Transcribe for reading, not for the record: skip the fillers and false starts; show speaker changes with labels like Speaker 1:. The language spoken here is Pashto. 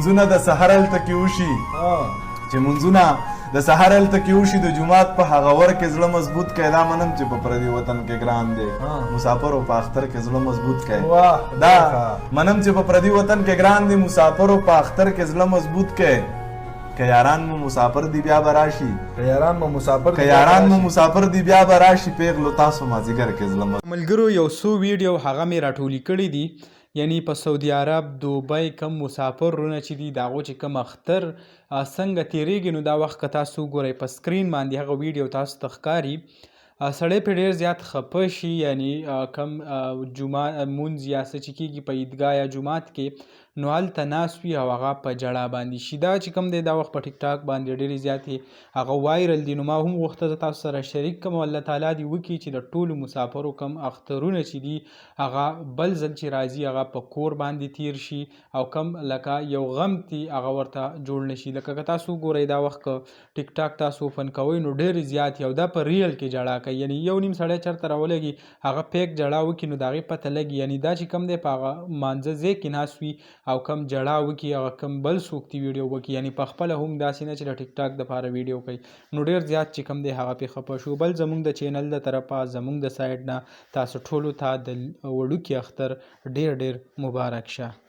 Speaker 1: منځونه د سحر هلته کې وشي چې منځونه د سحر هلته کې وشي د جومات په هغه ور کې زړه مضبوط کړئ. دا منم چې په پردي وطن کې ګران دی مسافر او په اختر کې زړه مضبوط کړئ. دا منم چې په پردي وطن کې ګران دی مسافر او په اختر کې زړه مضبوط کړئ. که یاران مو مسافر دی بیا به راشي مسافر دی بیا به راشي پیغلو تاسو مازدیګر کې زړه
Speaker 2: ملګرو یو څو ویډیو هغه مې راټولې کړي دي یعنی په سعودي عرب دوبۍ کم مسافرونه چې دي د هغو چې کم اختر څنګه تیریږي نو دا وخت که تاسو وګورئ په سکرین باندې هغه ویډیو تاسو ته ښکاري سړی پرې ډېر زیات خفه شي یعنی کم جومات مونځ یا څه چې کېږي په عیدګاه یا جومات کې نو هلته ناست وي او هغه په ژړا باندې شي. دا چې کوم دی دا وخت په ټیک ټاک باندې ډېرې زیاتې هغه وایرل دي. نو ما هم غوښته زه تاسو سره شریک کړم او الله تعالی دې وکړي چې د ټولو مسافرو کم اخترونه چې دي هغه بل ځل چې راځي هغه په کور باندې تیر شي او کم لکه یو غم تي هغه ورته جوړ نه شي. لکه که تاسو وګورئ دا وخت که ټیک ټاک تاسو اوپن کوئ نو ډېرې زیات او دا په ریل کې ژړا کوي یعنی یو نیم سړی چېرته راولګي هغه پیک ژړا وکړي نو د هغې پته لګي یعنی دا چې کم دی په هغه مانځه ځای کې ناست وي او کم ژړا وکړي هغه کم بل څوک دې ویډیو وکړي یعنی په خپله هم داسې نه چې د ټیک ټاک دپاره ویډیو کوي نو ډېر زیات چې کم دی هغه پې خفه شو. بل زموږ د چینل د طرفه زموږ د سایډ نه تاسو ټولو ته د وړوکي اختر ډېر ډېر مبارک شه.